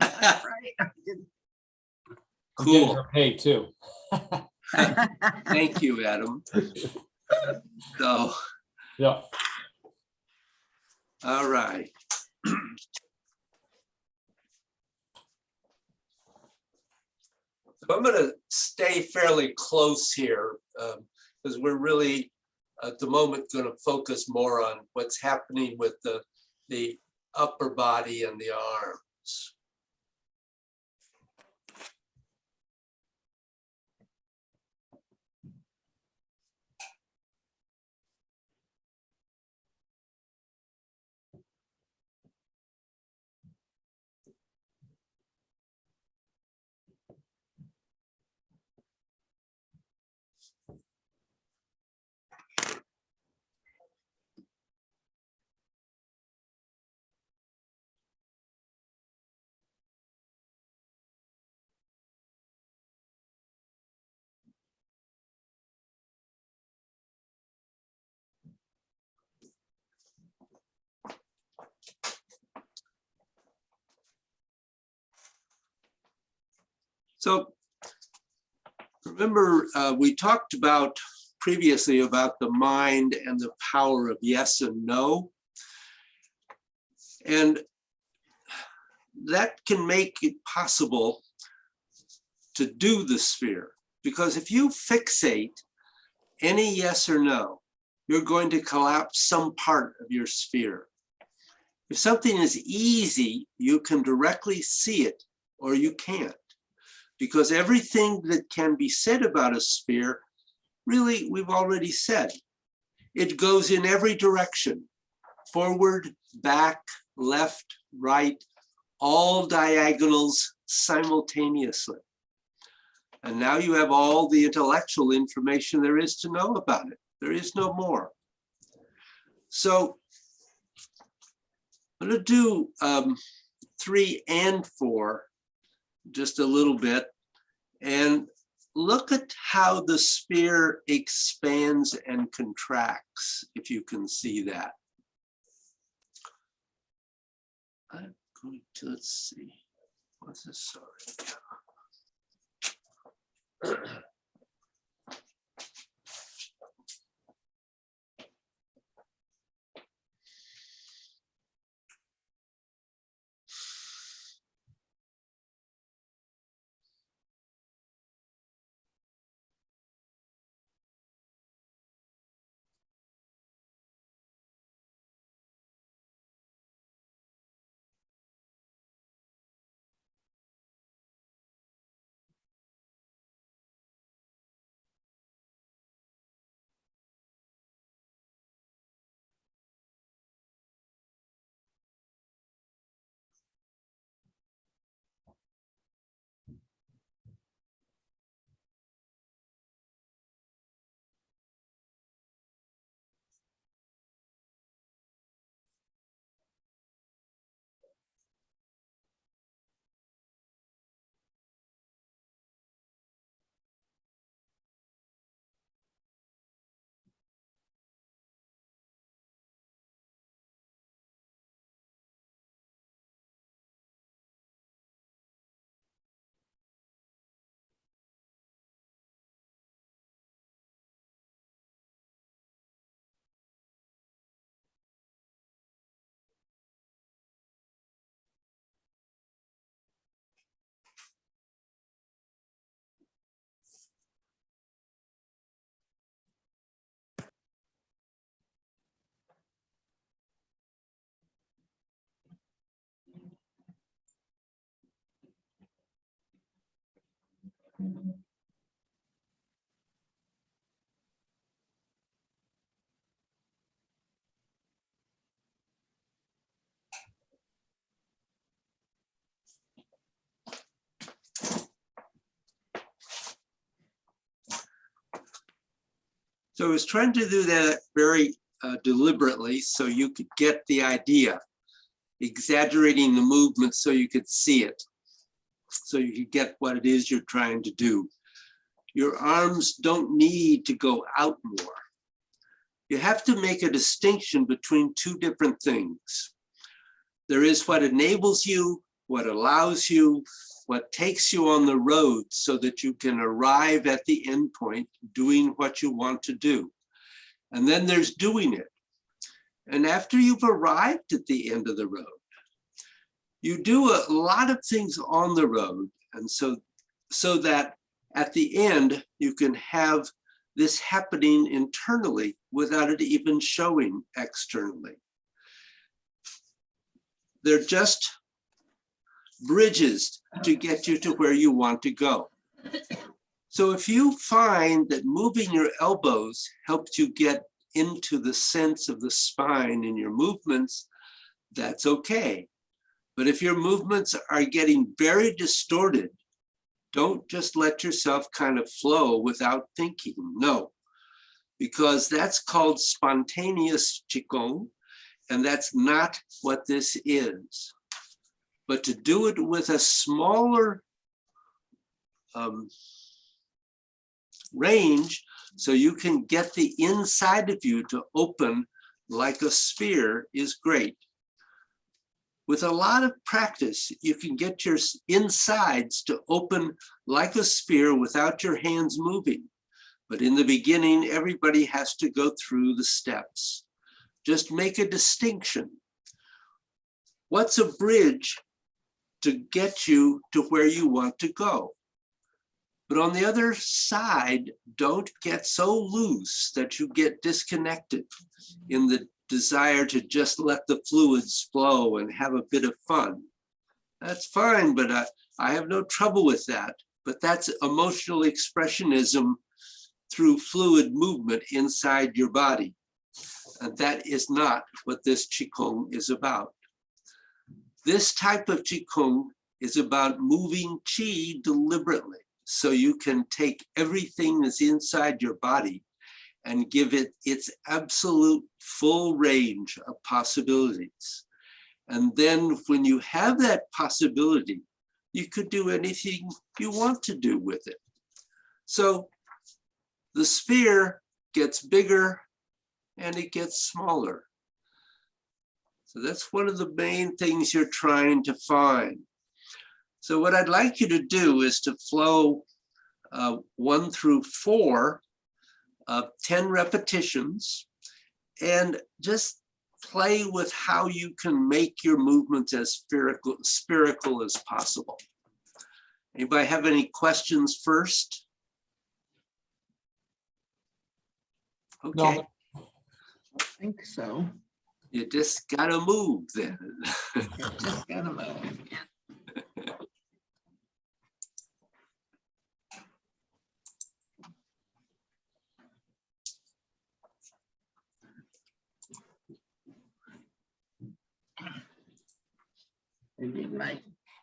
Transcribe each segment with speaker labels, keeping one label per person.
Speaker 1: Right.
Speaker 2: Cool.
Speaker 3: Her pay too.
Speaker 2: Thank you, Adam. So,
Speaker 3: Yeah.
Speaker 2: all right. So I'm going to stay fairly close here because we're really at the moment going to focus more on what's happening with the upper body and the arms. So remember, we talked about previously about the mind and the power of yes and no. And that can make it possible to do the sphere. Because if you fixate any yes or no, you're going to collapse some part of your sphere. If something is easy, you can directly see it, or you can't. Because everything that can be said about a sphere, really, we've already said. It goes in every direction, forward, back, left, right, all diagonals simultaneously. And now you have all the intellectual information there is to know about it. There is no more. So I'm going to do 3 and 4, just a little bit, and look at how the sphere expands and contracts, if you can see that. I'm going to, let's see, what's this, sorry. So I was trying to do that very deliberately so you could get the idea, exaggerating the movement so you could see it, so you could get what it is you're trying to do. Your arms don't need to go out more. You have to make a distinction between 2 different things. There is what enables you what allows you, what takes you on the road so that you can arrive at the end point doing what you want to do. And then there's doing it. And after you've arrived at the end of the road, you do a lot of things on the road. And so that at the end, you can have this happening internally without it even showing externally. They're just bridges to get you to where you want to go. So if you find that moving your elbows helps you get into the sense of the spine in your movements, that's okay. But if your movements are getting very distorted, don't just let yourself kind of flow without thinking. No, because that's called spontaneous Qigong, and that's not what this is. But to do it with a smaller range, so you can get the inside of you to open like a sphere, is great. With a lot of practice, you can get your insides to open like a sphere without your hands moving. But in the beginning, everybody has to go through the steps. Just make a distinction. What's a bridge to get you to where you want to go? But on the other side, don't get so loose that you get disconnected in the desire to just let the fluids flow and have a bit of fun. That's fine, but I have no trouble with that. But that's emotional expressionism through fluid movement inside your body. And that is not what this Qigong is about. This type of Qigong is about moving Qi deliberately, so you can take everything that's inside your body and give it its absolute full range of possibilities. And then when you have that possibility, you could do anything you want to do with it. So the sphere gets bigger and it gets smaller. So that's one of the main things you're trying to find. So what I'd like you to do is to flow 1 through 4, 10 repetitions, and just play with how you can make your movements as spherical as possible. Anybody have any questions first? Okay.
Speaker 1: No. I think so.
Speaker 2: You just gotta move then.
Speaker 1: Just gotta move. I need my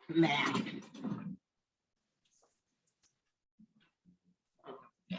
Speaker 1: map. No.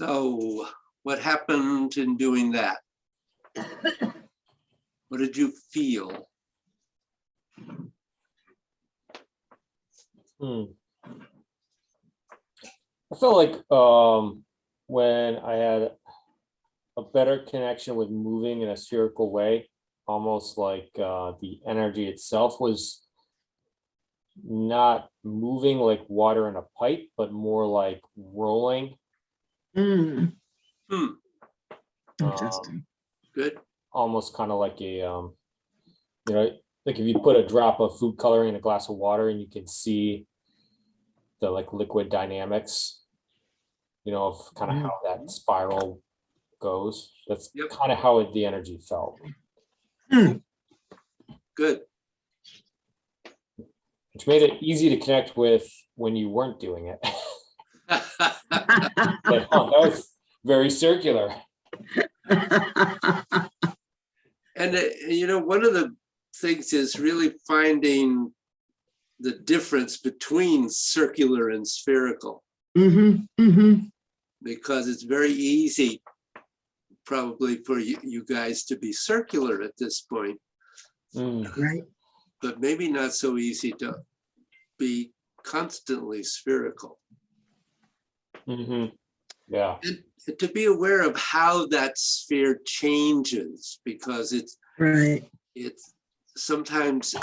Speaker 2: So what happened in doing that? What did you feel?
Speaker 3: I felt like when I had a better connection with moving in a spherical way, almost like the energy itself was not moving like water in a pipe, but more like rolling.
Speaker 1: Mm,
Speaker 2: Hmm,
Speaker 1: interesting.
Speaker 2: good.
Speaker 3: Almost kind of like a like if you put a drop of food coloring in a glass of water and you can see the like liquid dynamics, of kind of how that spiral goes. That's
Speaker 2: Yep.
Speaker 3: kind of how the energy felt,
Speaker 2: Good.
Speaker 3: which made it easy to connect with when you weren't doing it. Like, oh, that was very circular.
Speaker 2: And one of the things is really finding the difference between circular and spherical, because it's very easy probably for you guys to be circular at this point,
Speaker 1: Right.
Speaker 2: but maybe not so easy to be constantly spherical.
Speaker 3: Yeah.
Speaker 2: And to be aware of how that sphere changes, because it's
Speaker 1: Right.
Speaker 2: sometimes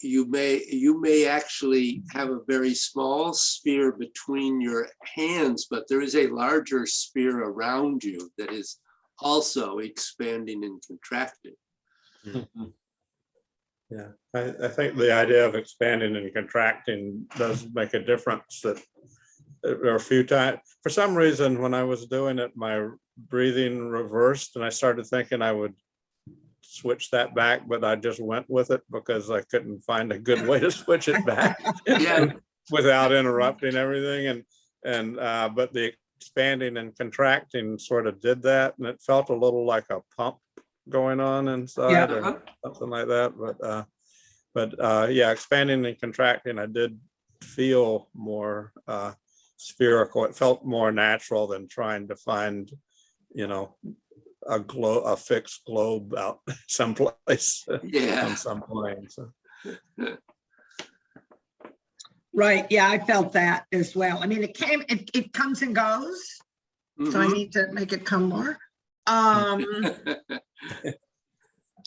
Speaker 2: you may actually have a very small sphere between your hands, but there is a larger sphere around you that is also expanding and contracting.
Speaker 4: Yeah, I think the idea of expanding and contracting does make a difference. That there are a few times, for some reason, when I was doing it, my breathing reversed, and I started thinking I would switch that back, but I just went with it because I couldn't find a good way to switch it back
Speaker 2: Yeah.
Speaker 4: without interrupting everything. But the expanding and contracting sort of did that, and it felt a little like a pump going on inside,
Speaker 2: Yeah.
Speaker 4: or something like that. But yeah, expanding and contracting, I did feel more spherical. It felt more natural than trying to find, a fixed globe out someplace
Speaker 2: Yeah.
Speaker 4: on some plane. So.
Speaker 1: Right. Yeah, I felt that as well. I mean, it comes and goes. So I need to make it come more.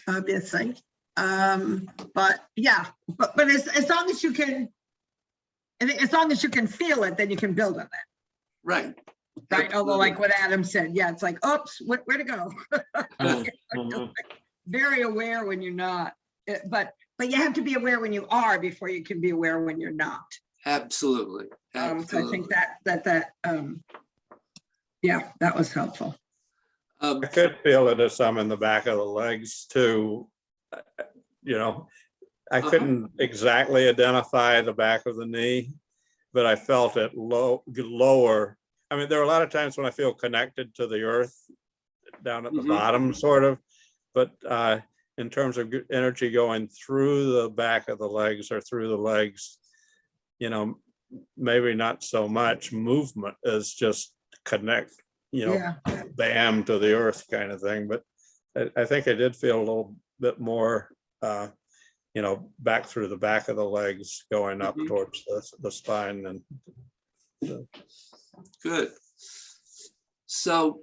Speaker 1: Obviously. But yeah, but as long as you can, as long as you can feel it, then you can build on that.
Speaker 2: Right.
Speaker 1: Right. Although, like what Adam said, yeah, it's like, oops, where to go? Very aware when you're not, but you have to be aware when you are before you can be aware when you're not.
Speaker 2: Absolutely.
Speaker 1: So I think that yeah, that was helpful.
Speaker 4: I could feel it as some in the back of the legs too. I couldn't exactly identify the back of the knee, but I felt it lower. I mean, there are a lot of times when I feel connected to the earth down at the bottom, sort of, but in terms of energy going through the back of the legs or through the legs, maybe not so much movement as just connect, bam to the earth kind of thing. But I think I did feel a little bit more, back through the back of the legs going up towards the spine. And
Speaker 2: good. So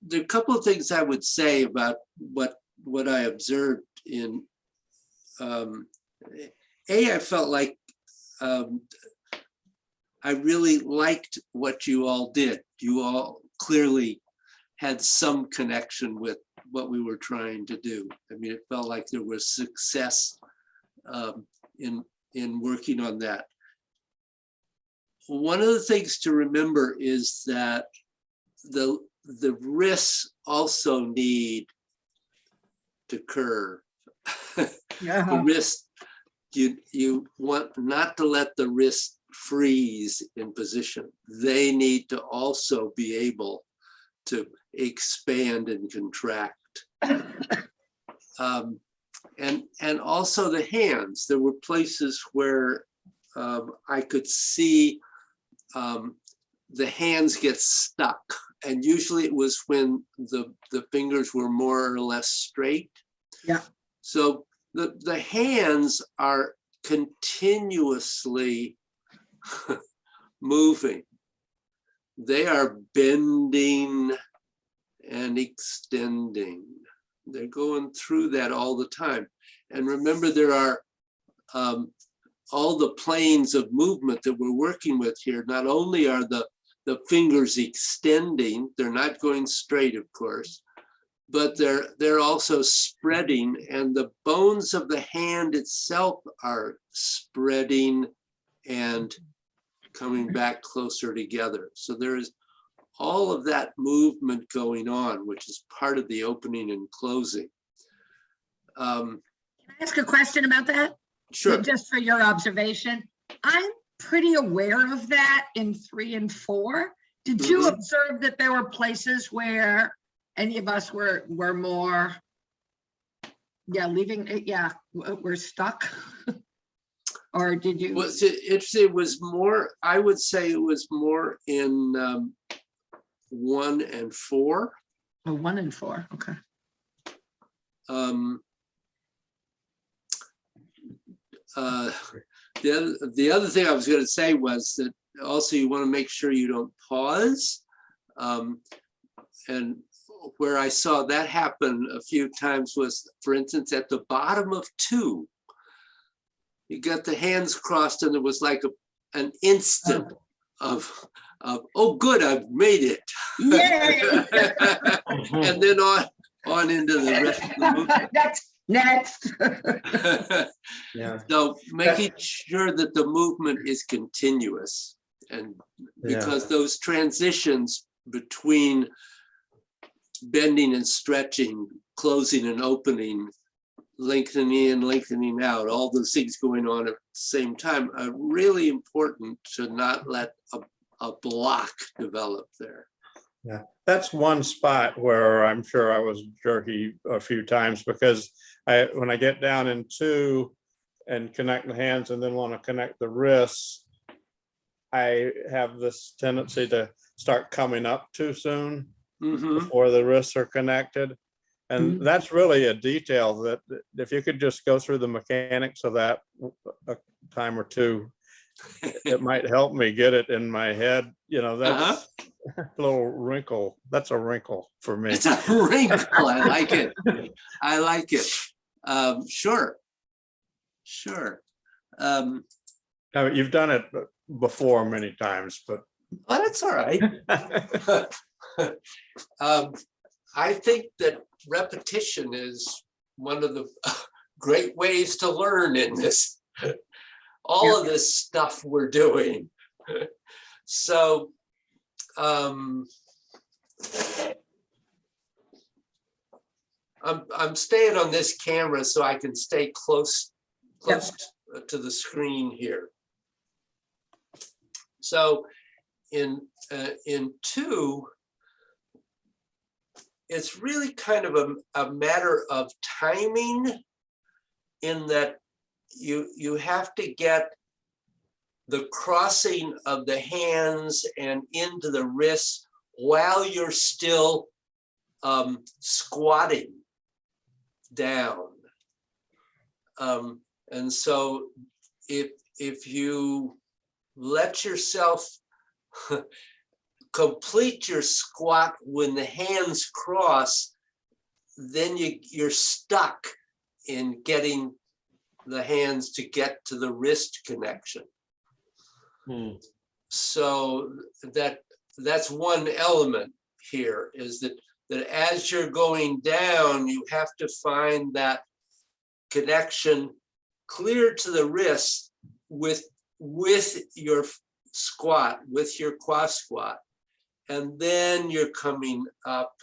Speaker 2: there are a couple of things I would say about what I observed in I felt like I really liked what you all did. You all clearly had some connection with what we were trying to do. I mean, it felt like there was success in working on that. One of the things to remember is that the wrists also need to curve. The wrist, you want not to let the wrist freeze in position. They need to also be able to expand and contract. And also the hands. There were places where I could see the hands get stuck. And usually it was when the fingers were more or less straight.
Speaker 1: Yeah.
Speaker 2: So the hands are continuously moving. They are bending and extending. They're going through that all the time. And remember, there are all the planes of movement that we're working with here. Not only are the fingers extending, they're not going straight, of course, but they're also spreading, and the bones of the hand itself are spreading and coming back closer together. So there is all of that movement going on, which is part of the opening and closing.
Speaker 1: Can I ask a question about that?
Speaker 2: Sure.
Speaker 1: Just for your observation, I'm pretty aware of that in 3 and 4. Did you
Speaker 2: Mhm.
Speaker 1: observe that there were places where any of us were more, we're stuck? Or did you?
Speaker 2: It was more, I would say it was more in 1 and 4.
Speaker 1: Oh, 1 and 4, okay.
Speaker 2: The other thing I was going to say was that also you want to make sure you don't pause. And where I saw that happen a few times was, for instance, at the bottom of 2, you got the hands crossed and there was like an instant of oh good, I've made it.
Speaker 1: Yay!
Speaker 2: And then on into the rest of the movement.
Speaker 1: Next.
Speaker 4: Yeah.
Speaker 2: So making sure that the movement is continuous, and because those transitions between bending and stretching, closing and opening, lengthening and lengthening out, all those things going on at the same time are really important to not let a block develop there.
Speaker 4: Yeah, that's one spot where I'm sure I was jerky a few times, because when I get down in 2 and connect the hands and then want to connect the wrists, I have this tendency to start coming up too soon before the wrists are connected. And that's really a detail that if you could just go through the mechanics of that a time or two, it might help me get it in my head. You know, that's a little wrinkle. That's a wrinkle for me.
Speaker 2: It's a wrinkle. I like it. I like it. Sure.
Speaker 4: Now, you've done it before many times, but
Speaker 2: Well, that's all right. I think that repetition is one of the great ways to learn in this, all of this stuff we're doing. So, I'm staying on this camera so I can stay close to the screen here. So in 2, it's really kind of a matter of timing, in that you have to get the crossing of the hands and into the wrists while you're still squatting down. And so if you let yourself complete your squat when the hands cross, then you're stuck in getting the hands to get to the wrist connection. So that's one element here, is that as you're going down, you have to find that connection clear to the wrist with your squat, with your cross squat. And then you're coming up.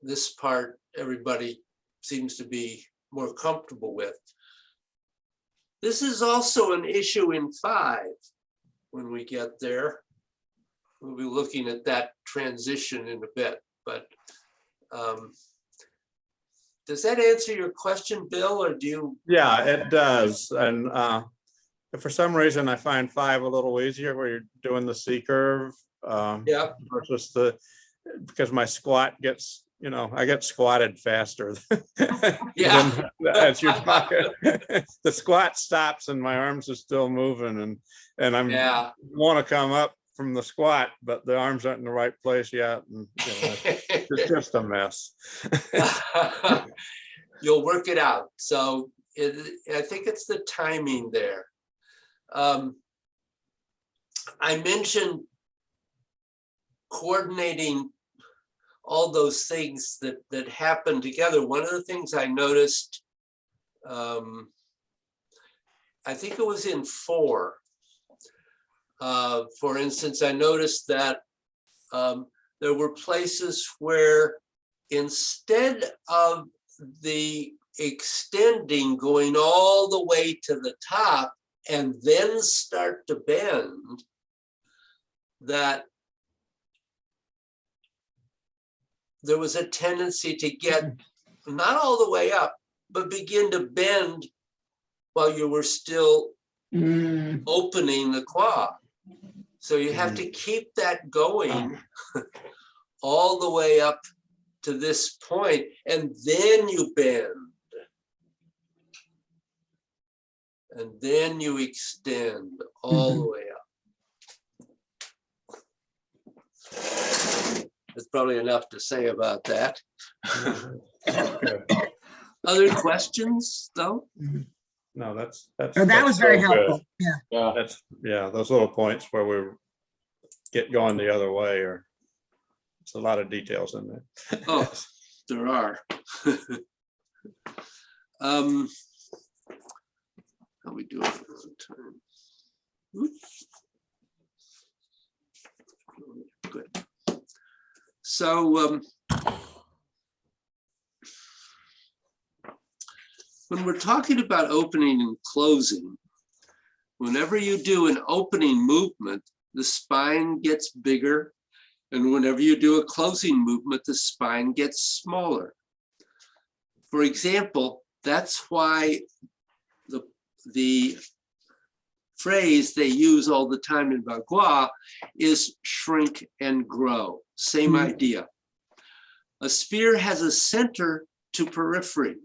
Speaker 2: This part everybody seems to be more comfortable with. This is also an issue in 5 when we get there. We'll be looking at that transition in a bit, but does that answer your question, Bill, or do you?
Speaker 4: yeah, it does. And if for some reason I find 5 a little easier where you're doing the C curve.
Speaker 2: Yeah.
Speaker 4: Versus because my squat gets, I get squatted faster.
Speaker 2: Yeah.
Speaker 4: As you're talking, the squat stops and my arms are still moving and
Speaker 2: Yeah.
Speaker 4: want to come up from the squat, but the arms aren't in the right place yet. And it's just a mess.
Speaker 2: You'll work it out. So I think it's the timing there. I mentioned coordinating all those things that happen together. One of the things I noticed, I think it was in 4. For instance, I noticed that there were places where instead of the extending going all the way to the top and then start to bend, that there was a tendency to get not all the way up, but begin to bend while you were still opening the quad. So you have to keep that going all the way up to this point, and then you bend. And then you extend all the way up. That's probably enough to say about that. Other questions, though?
Speaker 4: No, that's.
Speaker 1: Oh, that was very
Speaker 4: so good.
Speaker 1: helpful. Yeah.
Speaker 3: Yeah,
Speaker 4: Those little points where we get going the other way, or it's a lot of details in there.
Speaker 2: Oh, there are. How we do it for on time? Oops. Good. So when we're talking about opening and closing, whenever you do an opening movement, the spine gets bigger. And whenever you do a closing movement, the spine gets smaller. For example, that's why the phrase they use all the time in Bagua is shrink and grow. Same idea. A sphere has a center to periphery.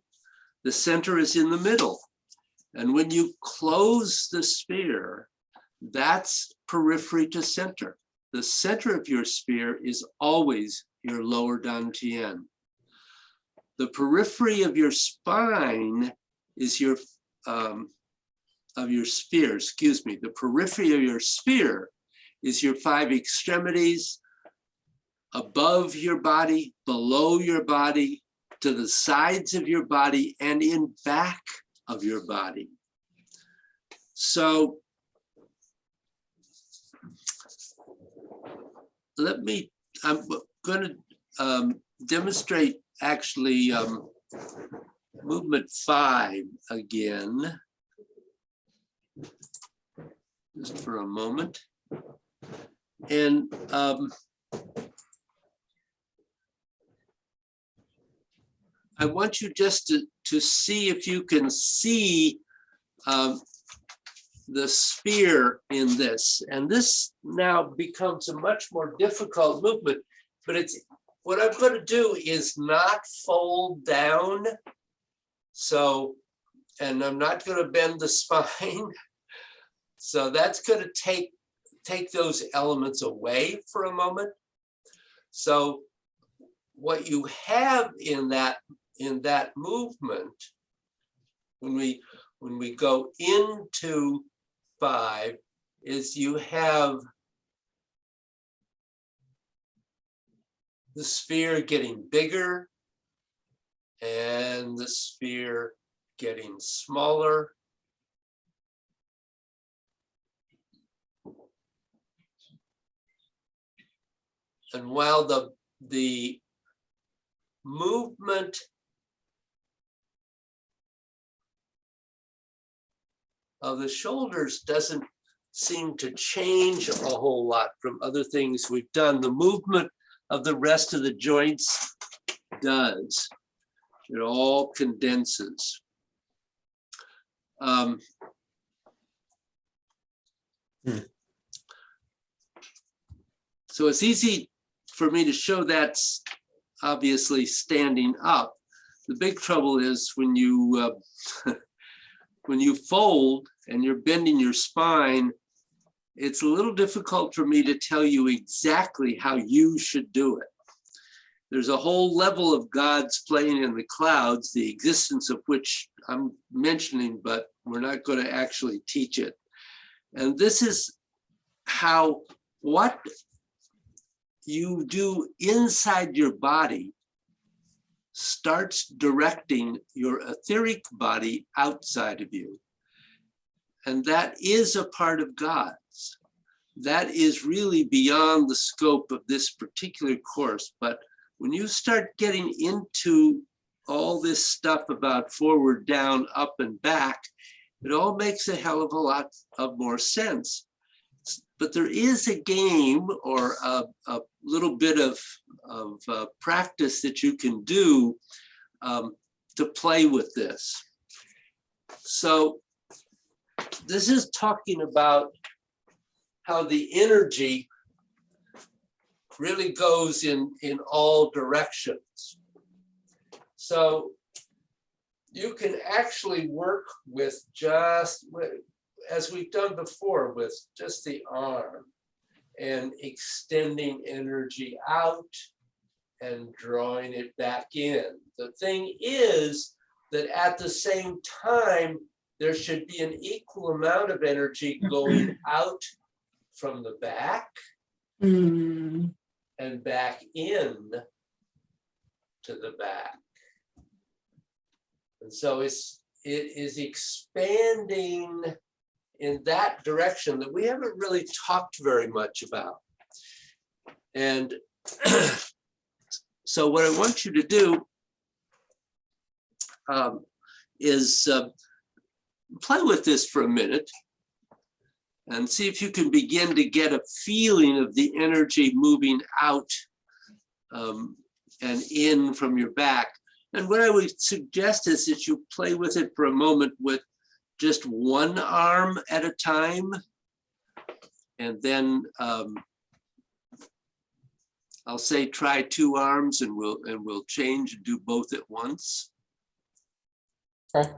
Speaker 2: The center is in the middle. And when you close the sphere, that's periphery to center. The center of your sphere is always your lower dantian. The periphery of your spine is your sphere, excuse me. The periphery of your sphere is your 5 extremities, above your body, below your body, to the sides of your body, and in back of your body. So I'm going to demonstrate actually movement 5 again, just for a moment. And I want you just to see if you can see the sphere in this. And this now becomes a much more difficult movement, but it's what I'm going to do is not fold down. So, and I'm not going to bend the spine. So that's going to take those elements away for a moment. So what you have in that movement, when we go into 5, is you have the sphere getting bigger and the sphere getting smaller. And while the movement of the shoulders doesn't seem to change a whole lot from other things we've done, the movement of the rest of the joints does. It all condenses.
Speaker 4: Hmm.
Speaker 2: So it's easy for me to show that's obviously standing up. The big trouble is when you when you fold and you're bending your spine, it's a little difficult for me to tell you exactly how you should do it. There's a whole level of God's playing in the clouds, the existence of which I'm mentioning, but we're not going to actually teach it. And this is how what you do inside your body starts directing your etheric body outside of you. And that is a part of God's. That is really beyond the scope of this particular course. But when you start getting into all this stuff about forward, down, up, and back, it all makes a hell of a lot of more sense. But there is a game or a little bit of practice that you can do to play with this. So this is talking about how the energy really goes in all directions. So you can actually work with just, as we've done before, with just the arm and extending energy out and drawing it back in. The thing is that at the same time, there should be an equal amount of energy going out from the back
Speaker 1: Mm.
Speaker 2: and back in to the back. And so it is expanding in that direction that we haven't really talked very much about. And so what I want you to do is play with this for a minute and see if you can begin to get a feeling of the energy moving out and in from your back. And what I would suggest is that you play with it for a moment with just one arm at a time. And then I'll say try two arms and we'll change and do both at once.
Speaker 3: Okay.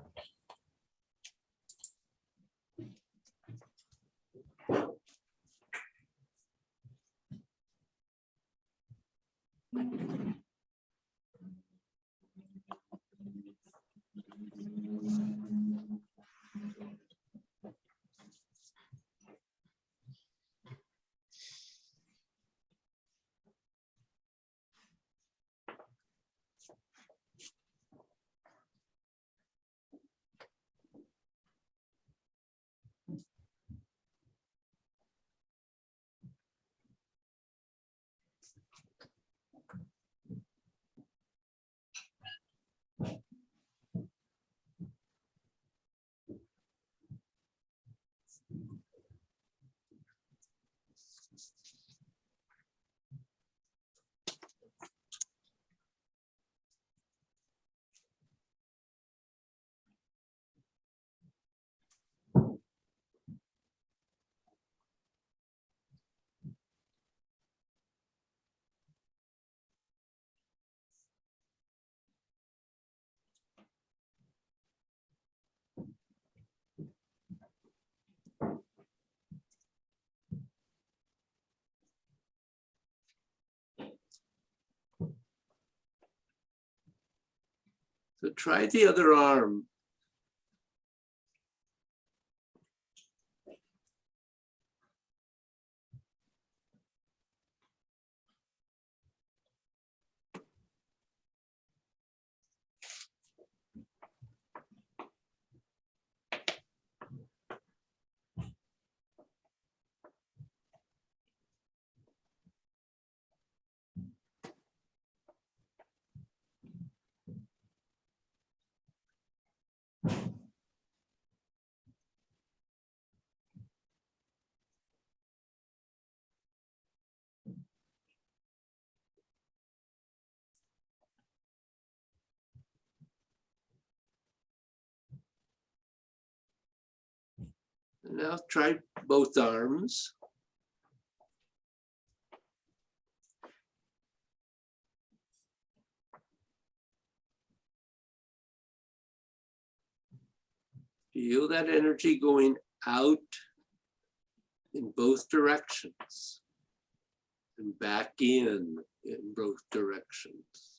Speaker 2: So try the other arm. Now try both arms. Feel that energy going out in both directions and back in both directions.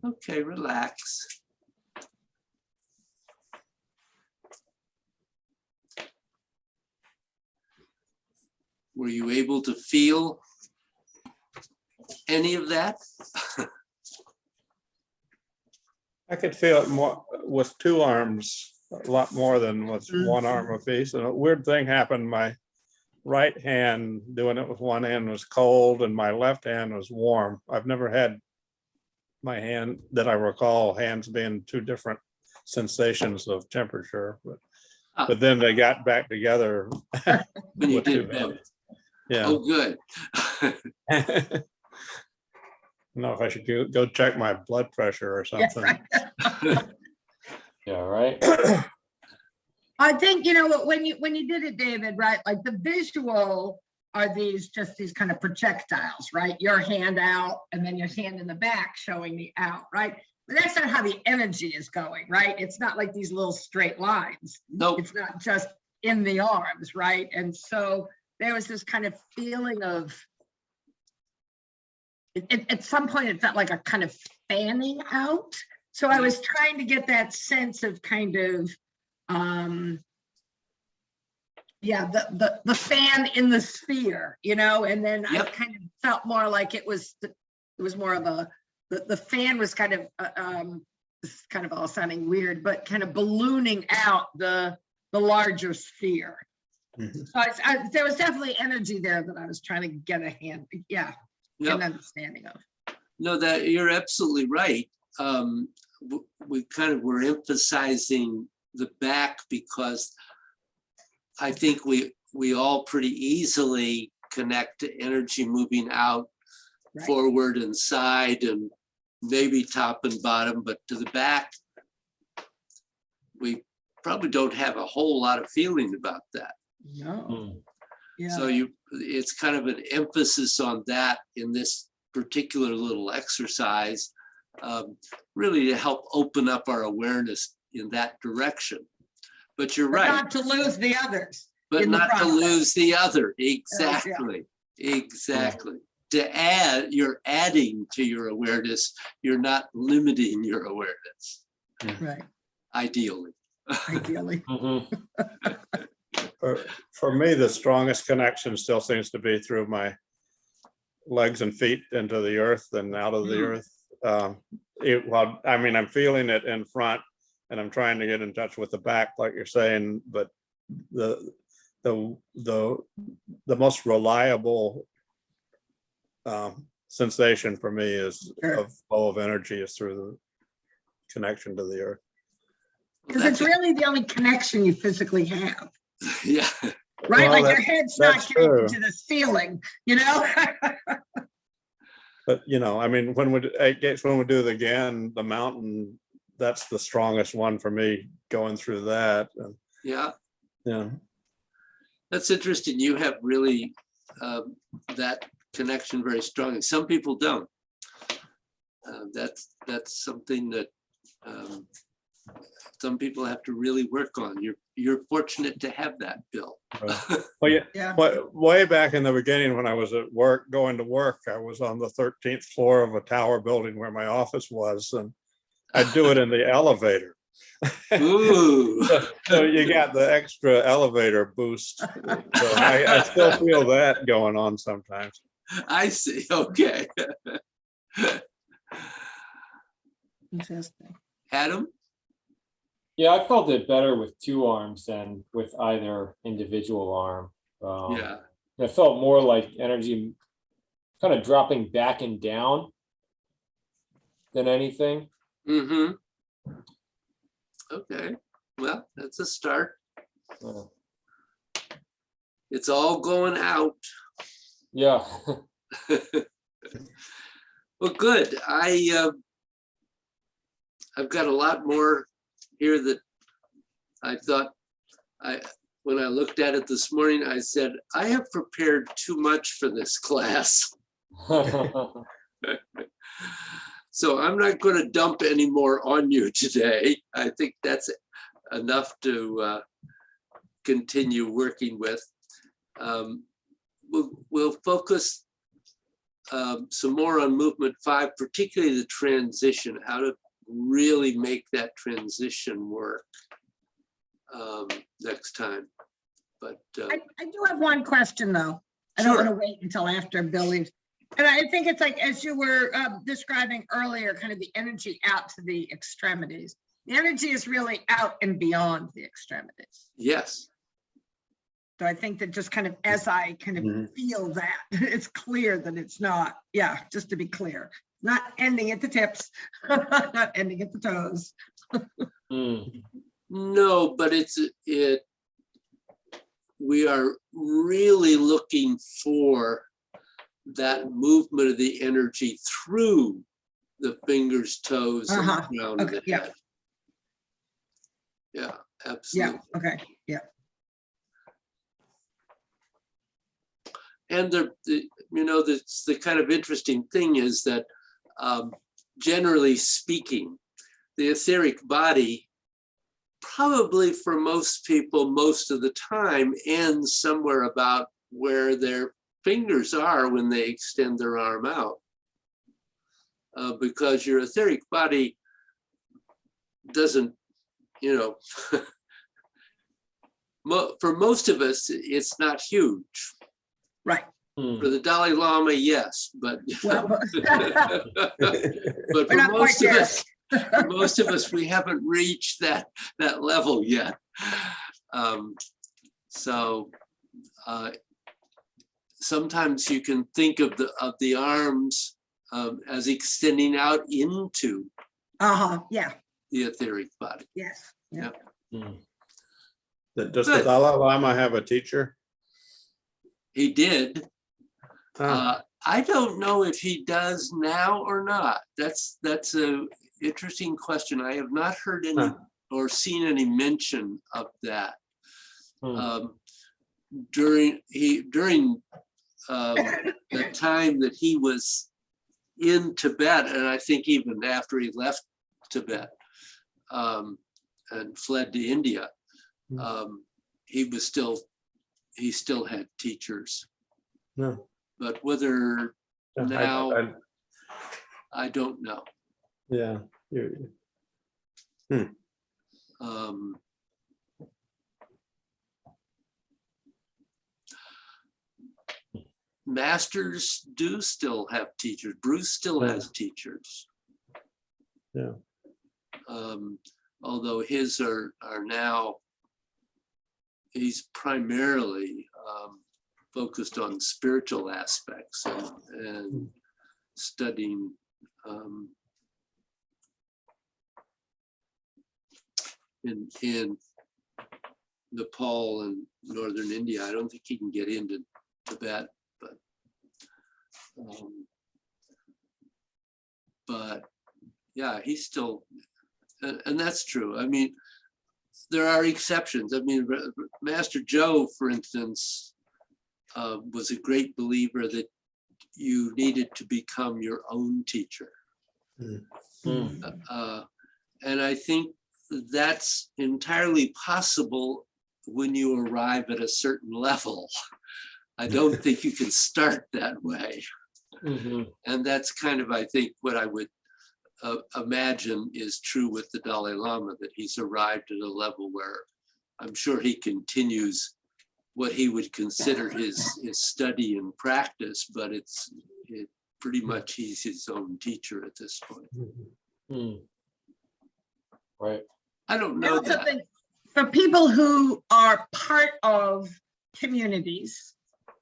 Speaker 2: Okay, relax. Were you able to feel any of that?
Speaker 4: I could feel it more with two arms, a lot more than with one arm apiece. And a weird thing happened. My right hand, doing it with one hand, was cold and my left hand was warm. I've never had my hand, that I recall, hands being two different sensations of temperature, but then they got back together.
Speaker 2: When you
Speaker 4: with two
Speaker 2: did both.
Speaker 4: hands. Yeah.
Speaker 2: Oh, good.
Speaker 4: I don't know if I should go check my blood pressure or
Speaker 1: Yeah,
Speaker 4: something.
Speaker 1: right.
Speaker 3: Yeah, right.
Speaker 1: I think, you know, what when you did it, David, right? Like the visual are these kind of projectiles, right? Your hand out and then your hand in the back showing the out, right? But that's not how the energy is going, right? It's not like these little straight lines.
Speaker 2: Nope.
Speaker 1: It's not just in the arms, right? And so there was this kind of feeling of, at some point it felt like a kind of fanning out. So I was trying to get that sense of kind of, yeah, the fan in the sphere, you know, and then I
Speaker 2: Yep.
Speaker 1: kind of felt more like it was more of the fan was kind of, this is kind of all sounding weird, but kind of ballooning out the larger sphere.
Speaker 4: Mhm.
Speaker 1: So there was definitely energy there that I was trying to get a hand, yeah,
Speaker 2: Yep.
Speaker 1: an understanding of.
Speaker 2: No, that you're absolutely right. We kind of were emphasizing the back because I think we all pretty easily connect to energy moving out,
Speaker 1: Right.
Speaker 2: forward and side and maybe top and bottom, but to the back, we probably don't have a whole lot of feeling about that.
Speaker 1: No,
Speaker 3: Mm.
Speaker 1: yeah.
Speaker 2: So it's kind of an emphasis on that in this particular little exercise, really to help open up our awareness in that direction. But you're
Speaker 1: But
Speaker 2: right,
Speaker 1: not to lose the others.
Speaker 2: but
Speaker 1: in the
Speaker 2: not to
Speaker 1: process.
Speaker 2: lose the other. Exactly, exactly. To add, you're adding to your awareness. You're not limiting your awareness,
Speaker 1: Right,
Speaker 2: ideally.
Speaker 1: ideally.
Speaker 3: Mhm.
Speaker 4: For me, the strongest connection still seems to be through my legs and feet into the earth and out of the
Speaker 2: Mm.
Speaker 4: earth. Well, I mean, I'm feeling it in front and I'm trying to get in touch with the back, like you're saying, but the most reliable sensation for me is
Speaker 1: Sure.
Speaker 4: of flow of energy is through the connection to the earth.
Speaker 1: Because it's really the only connection you physically have,
Speaker 2: Yeah,
Speaker 1: right?
Speaker 4: Well,
Speaker 1: Like your head's not
Speaker 4: that's
Speaker 1: connected
Speaker 4: true.
Speaker 1: to the ceiling, you know?
Speaker 4: But I mean, when we do it again, the mountain, that's the strongest one for me going through that. And,
Speaker 2: yeah.
Speaker 4: yeah.
Speaker 2: That's interesting. You have really that connection very strong, and some people don't. That's something that some people have to really work on. You're fortunate to have that, Bill.
Speaker 4: Well, yeah,
Speaker 1: Yeah.
Speaker 4: way back in the beginning, when I was at work, going to work, I was on the 13th floor of a tower building where my office was, and I'd do it in the elevator.
Speaker 2: Ooh.
Speaker 4: So you got the extra elevator boost. So I still feel that going on sometimes.
Speaker 2: I see. Okay.
Speaker 1: Interesting.
Speaker 2: Adam?
Speaker 3: Yeah, I felt it better with two arms than with either individual arm.
Speaker 2: Yeah.
Speaker 3: It felt more like energy kind of dropping back and down than anything.
Speaker 2: Mm-hmm. Okay. Well, that's a start.
Speaker 3: Uh,
Speaker 2: It's all going out.
Speaker 3: yeah.
Speaker 2: Well, good. I've got a lot more here that I thought when I looked at it this morning, I said, I have prepared too much for this class. So I'm not going to dump any more on you today. I think that's enough to continue working with. We'll focus some more on movement 5, particularly the transition, how to really make that transition work next time. But
Speaker 1: I do have one question though. I don't
Speaker 2: Sure.
Speaker 1: want to wait until after Bill leaves. And I think it's like, as you were describing earlier, kind of the energy out to the extremities. The energy is really out and beyond the extremities.
Speaker 2: yes,
Speaker 1: So I think that just kind of, as I kind of feel that, it's clear that it's not, yeah, just to be clear, not ending at the tips, not ending at the toes.
Speaker 3: Mm.
Speaker 2: no, but we are really looking for that movement of the energy through the fingers, toes, and
Speaker 1: Uh-huh.
Speaker 2: the crown of
Speaker 1: Okay,
Speaker 2: the
Speaker 1: yeah.
Speaker 2: head. Yeah,
Speaker 1: Yeah,
Speaker 2: absolutely.
Speaker 1: okay, yeah.
Speaker 2: And the kind of interesting thing is that generally speaking, the etheric body probably for most people, most of the time, ends somewhere about where their fingers are when they extend their arm out. Because your etheric body doesn't, for most of us, it's not huge.
Speaker 1: Right.
Speaker 2: For the Dalai Lama, yes, but
Speaker 1: Well,
Speaker 2: but
Speaker 1: we're
Speaker 2: for
Speaker 1: not quite there.
Speaker 2: for most of us, we haven't reached that level yet. So sometimes you can think of the arms as extending out into
Speaker 1: Yeah,
Speaker 2: the etheric body.
Speaker 1: yes. Yeah.
Speaker 3: Mm.
Speaker 4: Does the
Speaker 2: Good.
Speaker 4: Dalai Lama have a teacher?
Speaker 2: He did.
Speaker 4: Ah,
Speaker 2: I don't know if he does now or not. That's a interesting question. I have not heard any or seen any mention of that. During the time that he was in Tibet, and I think even after he left Tibet and fled to India, he still had teachers.
Speaker 4: no.
Speaker 2: But whether now,
Speaker 4: I-
Speaker 2: I don't know.
Speaker 4: Yeah.
Speaker 2: Masters do still have teachers. Bruce still has teachers.
Speaker 4: Yeah.
Speaker 2: Although his are now, he's primarily focused on spiritual aspects and studying in Nepal and northern India. I don't think he can get into Tibet, but yeah, he's still, and that's true. I mean, there are exceptions. I mean, Master Joe, for instance, was a great believer that you needed to become your own teacher. And I think that's entirely possible when you arrive at a certain level. I don't think you can start that way.
Speaker 3: Mhm.
Speaker 2: And that's kind of, I think, what I would imagine is true with the Dalai Lama, that he's arrived at a level where I'm sure he continues what he would consider his study and practice, but it pretty much he's his own teacher at this point.
Speaker 3: Mm. Right.
Speaker 2: I don't
Speaker 1: I
Speaker 2: know
Speaker 1: also
Speaker 2: that.
Speaker 1: think for people who are part of communities,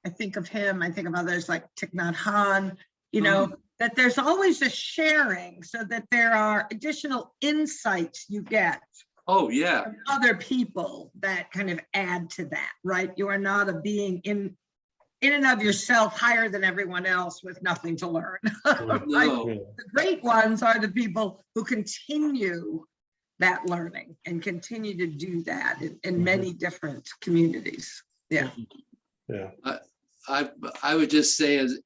Speaker 1: I think of him, I think of others like Thich Nhat Hanh, you know, that there's always a sharing so that there are additional insights you get
Speaker 2: Oh, yeah.
Speaker 1: from other people that kind of add to that, right? You are not a being in and of yourself higher than everyone else with nothing to learn. Right?
Speaker 2: No,
Speaker 1: The great ones are the people who continue that learning and continue to do that in many different communities. Yeah.
Speaker 4: Yeah.
Speaker 2: I would just say as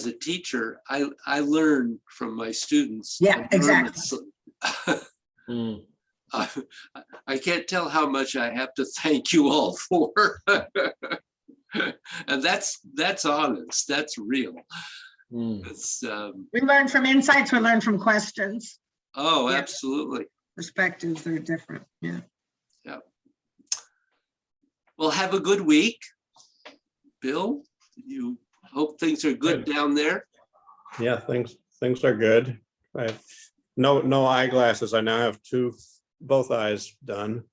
Speaker 2: a teacher, I learn from my students.
Speaker 1: Yeah, exactly.
Speaker 2: enormously.
Speaker 3: Mm.
Speaker 2: I can't tell how much I have to thank you all for. And that's honest, that's real.
Speaker 3: Mm.
Speaker 2: It's,
Speaker 1: We learn from insights, we learn from questions.
Speaker 2: oh,
Speaker 1: Yeah.
Speaker 2: absolutely.
Speaker 1: Perspectives are different. Yeah.
Speaker 2: Well, have a good week. Bill, you hope things are good down there.
Speaker 4: Yeah, things are good. I have no eyeglasses. I now have both eyes done.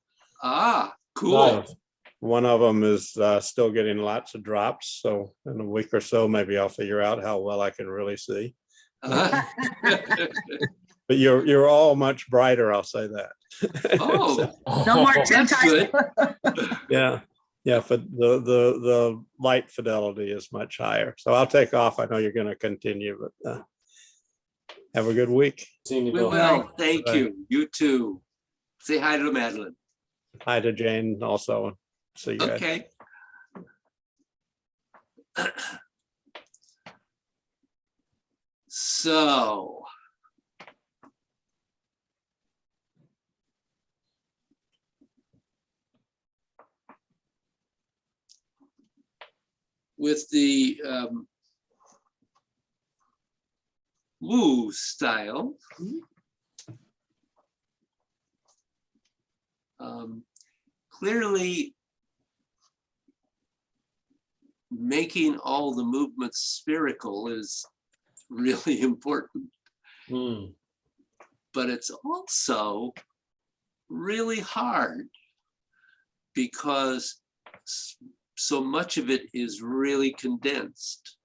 Speaker 2: Ah, cool.
Speaker 3: Nice.
Speaker 4: One of them is still getting lots of drops. So in a week or so, maybe I'll figure out how well I can really see. But you're all much brighter, I'll say that.
Speaker 2: Oh,
Speaker 1: No more
Speaker 2: that's good.
Speaker 4: Yeah. Yeah, but the light fidelity is much higher. So I'll take off. I know you're going to continue, but have a good week.
Speaker 3: Seeing you,
Speaker 2: We
Speaker 3: Bill.
Speaker 2: will. Thank
Speaker 4: Bye.
Speaker 2: you. You too. Say hi to Madeline.
Speaker 4: Hi to Jane also. See you guys.
Speaker 2: Okay. So. With the Wu style, clearly making all the movements spherical is really important,
Speaker 3: Mm.
Speaker 2: but it's also really hard because so much of it is really condensed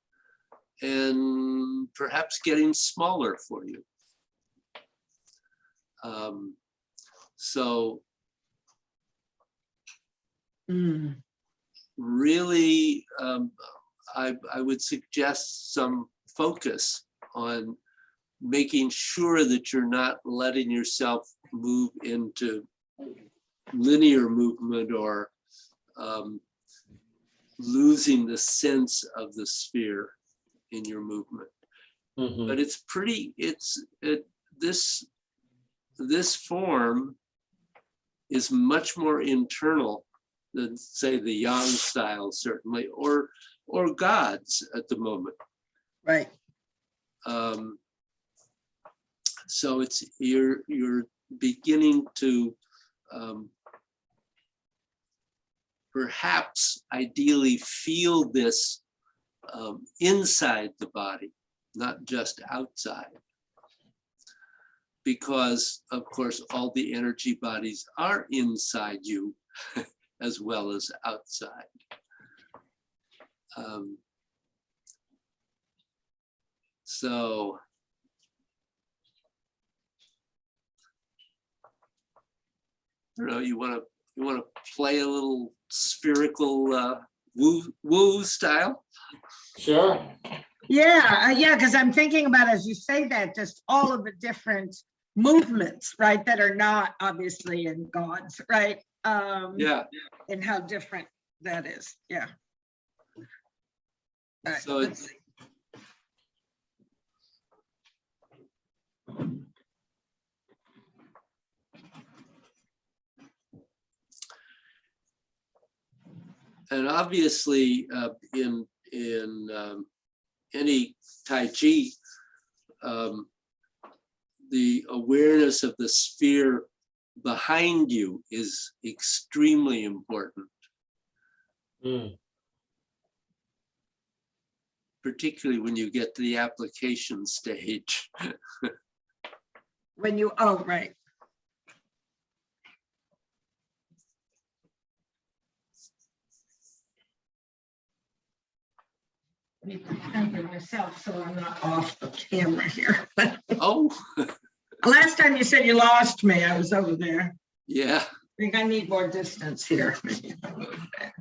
Speaker 2: and perhaps getting smaller for you. So
Speaker 1: Mm.
Speaker 2: really, I would suggest some focus on making sure that you're not letting yourself move into linear movement or losing the sense of the sphere in your movement.
Speaker 3: Mhm.
Speaker 2: But it's this form is much more internal than, say, the Yang style, certainly, or God's at the moment.
Speaker 1: Right.
Speaker 2: So it's you're beginning to perhaps ideally feel this inside the body, not just outside. Because, of course, all the energy bodies are inside you as well as outside. So I don't know, you want to play a little spherical woo style?
Speaker 3: Sure.
Speaker 1: Yeah, yeah, because I'm thinking about, as you say that, just all of the different movements, right, that are not obviously in God's, right?
Speaker 2: Yeah.
Speaker 1: And how different that is. Yeah. All right,
Speaker 2: So
Speaker 1: let's see.
Speaker 2: And obviously, in any Tai Chi, the awareness of the sphere behind you is extremely important,
Speaker 3: Mm.
Speaker 2: particularly when you get to the application stage.
Speaker 1: When you, oh, right. I need to center myself so I'm not off the camera here.
Speaker 2: Oh,
Speaker 1: Last time you said you lost me, I was over there.
Speaker 2: yeah.
Speaker 1: I think I need more distance here. Maybe if I move back.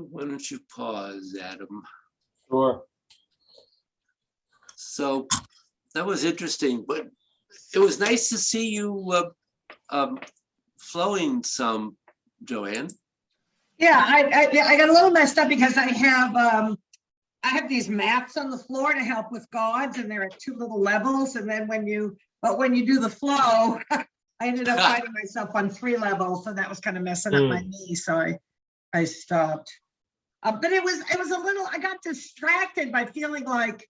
Speaker 2: Why don't you pause, Adam?
Speaker 3: Sure.
Speaker 2: So that was interesting, but it was nice to see you flowing some, Joanne.
Speaker 1: Yeah, I got a little messed up because I have these mats on the floor to help with gods, and there are 2 little levels, and then when you do the flow, I ended up finding myself on 3 levels, so that was kind of messing up my knee, so I stopped. But it was a little, I got distracted by feeling like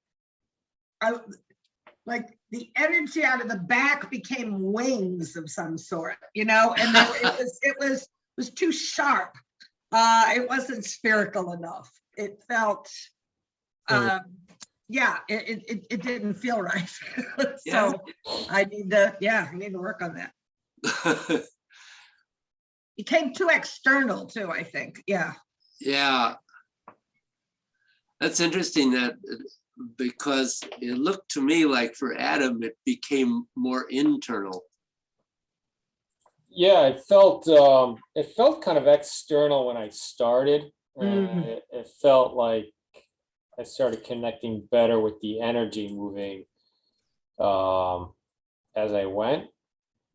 Speaker 1: the energy out of the back became wings of some sort, and then it was too sharp. It wasn't spherical enough. It felt, it didn't feel right. So I need to work on that. It came too external too, I think. Yeah.
Speaker 2: Yeah. That's interesting that because it looked to me like for Adam, it became more internal.
Speaker 3: Yeah, it felt kind of external when I started. It felt like I started connecting better with the energy moving as I went.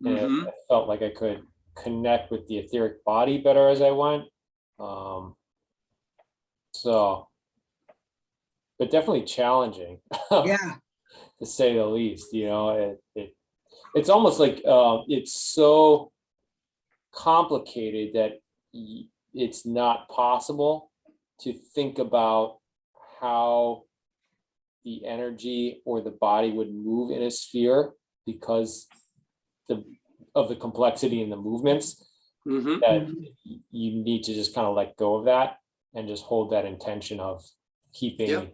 Speaker 3: And it felt like I could connect with the etheric body better as I went. But definitely challenging,
Speaker 1: Yeah.
Speaker 3: to say the least. It's almost like it's so complicated that it's not possible to think about how the energy or the body would move in a sphere because of the complexity in the movements, that you need to just kind of let go of that and just hold that intention of keeping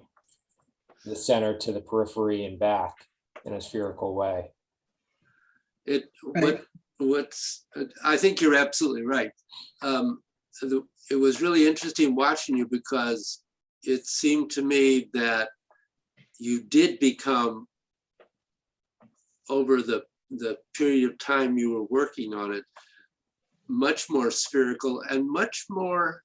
Speaker 3: the center to the periphery and back in a spherical way.
Speaker 2: I think you're absolutely right. It was really interesting watching you because it seemed to me that you did become, over the period of time you were working on it, much more spherical and much more,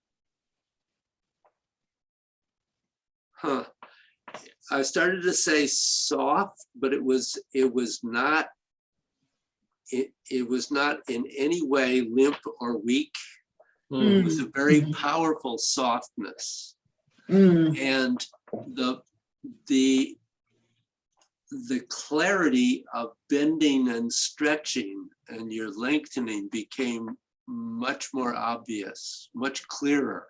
Speaker 2: I started to say soft, but it was not in any way limp or weak. It was a very powerful softness. And the clarity of bending and stretching and your lengthening became much more obvious, much clearer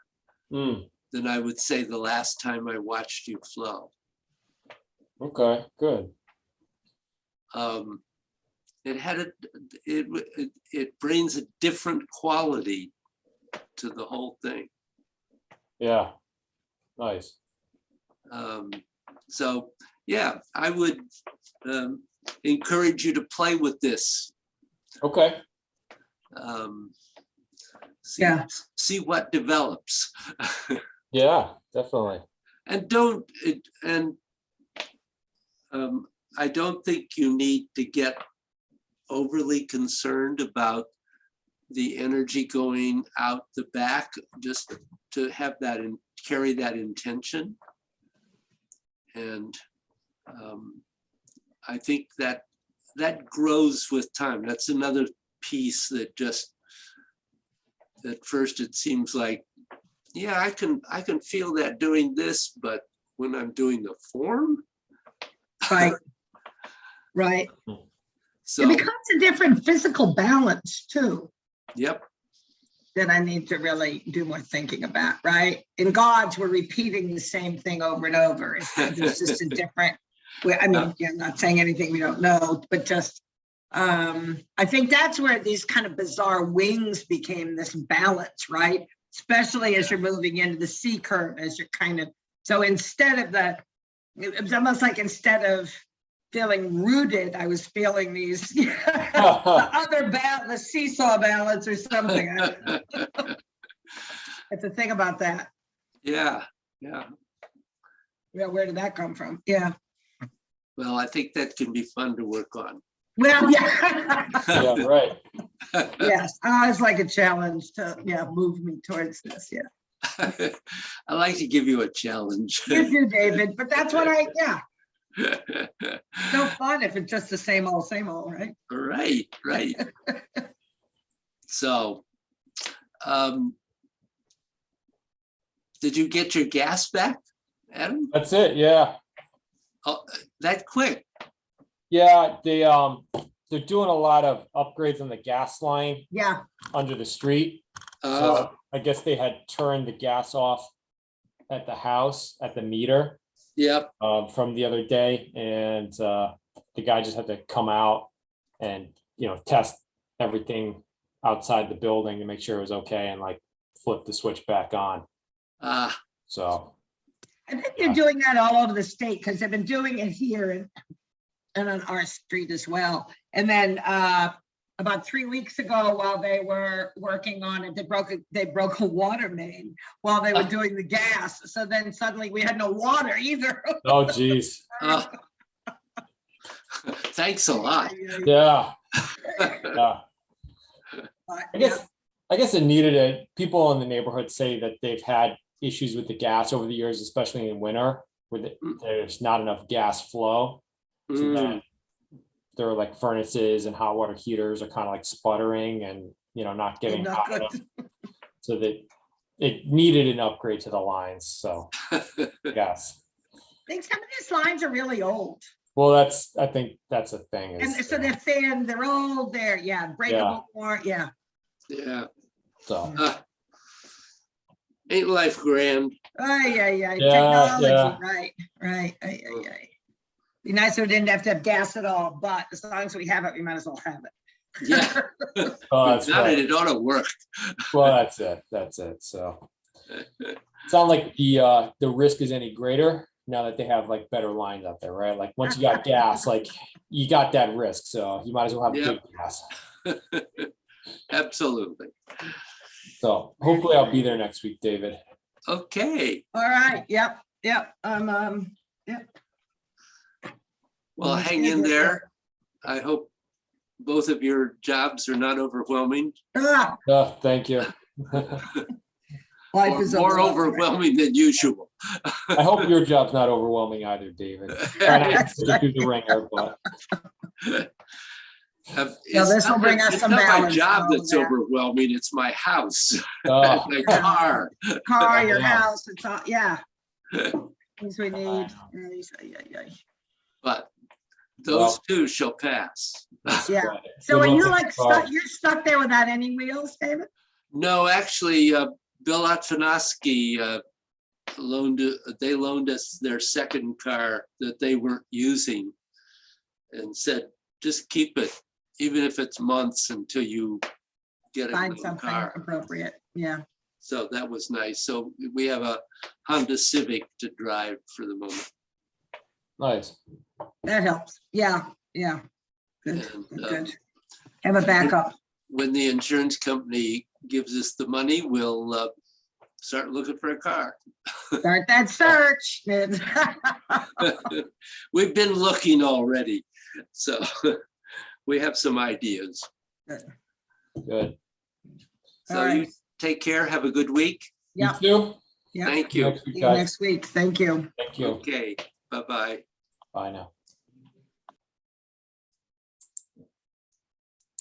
Speaker 2: than I would say the last time I watched you flow.
Speaker 3: Okay, good.
Speaker 2: It brings a different quality to the whole thing.
Speaker 3: Yeah, nice.
Speaker 2: So yeah, I would encourage you to play with this.
Speaker 3: Okay.
Speaker 2: See what develops.
Speaker 3: Yeah, definitely.
Speaker 2: And I don't think you need to get overly concerned about the energy going out the back, just to have that and carry that intention. And I think that grows with time. That's another piece that just, at first it seems like, yeah, I can feel that doing this, but when I'm doing the form.
Speaker 1: Right.
Speaker 2: So
Speaker 1: it becomes a different physical balance too.
Speaker 2: Yep.
Speaker 1: That I need to really do more thinking about, right? In gods, we're repeating the same thing over and over. It's just a different way. I mean, I'm not saying anything we don't know, but just, I think that's where these kind of bizarre wings became this balance, right? Especially as you're moving into the C curve, as you're kind of, so instead of it was almost like instead of feeling rooted, I was feeling these the seesaw balance or something. I have to think about that.
Speaker 2: Yeah.
Speaker 1: Where did that come from? Yeah.
Speaker 2: Well, I think that can be fun to work on.
Speaker 1: Well, yeah.
Speaker 3: Yeah, right.
Speaker 1: Yes, it's like a challenge to move me towards this. Yeah.
Speaker 2: I like to give you a challenge.
Speaker 1: You do, David, but that's what yeah, no fun if it's just the same old, right?
Speaker 2: Right, right. So, did you get your gas back, Adam?
Speaker 3: That's it, yeah.
Speaker 2: Oh, that quick?
Speaker 3: Yeah, they're doing a lot of upgrades on the gas line
Speaker 1: Yeah,
Speaker 3: under the street.
Speaker 2: Uh,
Speaker 3: So I guess they had turned the gas off at the house, at the meter,
Speaker 2: yep.
Speaker 3: from the other day, and the guy just had to come out and, test everything outside the building to make sure it was okay, and like flip the switch back on. So
Speaker 1: I think they're doing that all over the state because they've been doing it here and on our street as well. And then about 3 weeks ago, while they were working on it, they broke a water main while they were doing the gas. So then suddenly we had no water either.
Speaker 3: oh geez,
Speaker 2: Thanks a lot.
Speaker 3: yeah. Yeah. I guess it needed it. People in the neighborhood say that they've had issues with the gas over the years, especially in winter, where there's not enough gas flow. So
Speaker 2: Mm,
Speaker 3: then there are like furnaces and hot water heaters are kind of like sputtering and, not getting
Speaker 1: Not
Speaker 3: hot
Speaker 1: good.
Speaker 3: enough. So that it needed an upgrade to the lines. So, yes.
Speaker 1: I think some of these lines are really old.
Speaker 3: Well, I think that's a thing.
Speaker 1: And
Speaker 3: is,
Speaker 1: so they're thin, they're old, they're, breakable more, yeah.
Speaker 2: yeah.
Speaker 3: so,
Speaker 2: Ain't life grand?
Speaker 1: Technology,
Speaker 3: yeah.
Speaker 1: right. Be nice if we didn't have to have gas at all, but as long as we have it, we might as well have it.
Speaker 2: Yeah.
Speaker 3: oh, that's
Speaker 2: Not
Speaker 3: right.
Speaker 2: it ought to work.
Speaker 3: Well, that's it. So it's not like the risk is any greater now that they have like better lines out there, right? Like once you got gas, like you got that risk. So you might as well have
Speaker 2: Yep.
Speaker 3: good gas.
Speaker 2: Absolutely.
Speaker 3: So hopefully I'll be there next week, David.
Speaker 2: Okay.
Speaker 1: All right, yep.
Speaker 2: Well, hang in there. I hope both of your jobs are not overwhelming.
Speaker 3: Oh, thank you.
Speaker 1: Life
Speaker 2: Or
Speaker 1: is
Speaker 2: more overwhelming than usual.
Speaker 3: I hope your job's not overwhelming either, David. Try not to stick it through the ringer, but
Speaker 1: this will bring us
Speaker 2: it's
Speaker 1: some
Speaker 2: not my
Speaker 1: balance
Speaker 2: job
Speaker 1: and all
Speaker 2: that's
Speaker 1: that.
Speaker 2: overwhelming, it's my house,
Speaker 3: oh,
Speaker 2: my car.
Speaker 1: Car, your
Speaker 3: Yeah.
Speaker 1: house, it's all, things we need.
Speaker 2: But those two shall pass.
Speaker 3: that's
Speaker 1: Yeah.
Speaker 3: right.
Speaker 1: So
Speaker 3: Good
Speaker 1: are you
Speaker 3: luck
Speaker 1: like
Speaker 3: with the car.
Speaker 1: stuck, you're stuck there without any wheels, David?
Speaker 2: No, actually, Bill Otfanowski they loaned us their second car that they weren't using and said, just keep it, even if it's months until you get a
Speaker 1: Find
Speaker 2: new
Speaker 1: something
Speaker 2: car.
Speaker 1: appropriate, yeah.
Speaker 2: So that was nice. So we have a Honda Civic to drive for the moment.
Speaker 3: Nice.
Speaker 1: That helps, yeah. Good,
Speaker 2: And,
Speaker 1: good. Have a backup.
Speaker 2: when the insurance company gives us the money, we'll start looking for a car.
Speaker 1: Start that search.
Speaker 2: We've been looking already, so we have some ideas.
Speaker 3: Good.
Speaker 2: So
Speaker 1: All
Speaker 2: you
Speaker 1: right.
Speaker 2: take care, have a good week.
Speaker 3: You
Speaker 1: Yep.
Speaker 3: too?
Speaker 1: Yep.
Speaker 2: Thank
Speaker 3: See you
Speaker 2: you.
Speaker 3: next week,
Speaker 1: See you
Speaker 3: guys.
Speaker 1: next week, thank you.
Speaker 3: Thank you.
Speaker 2: Okay, bye-bye.
Speaker 3: Bye now.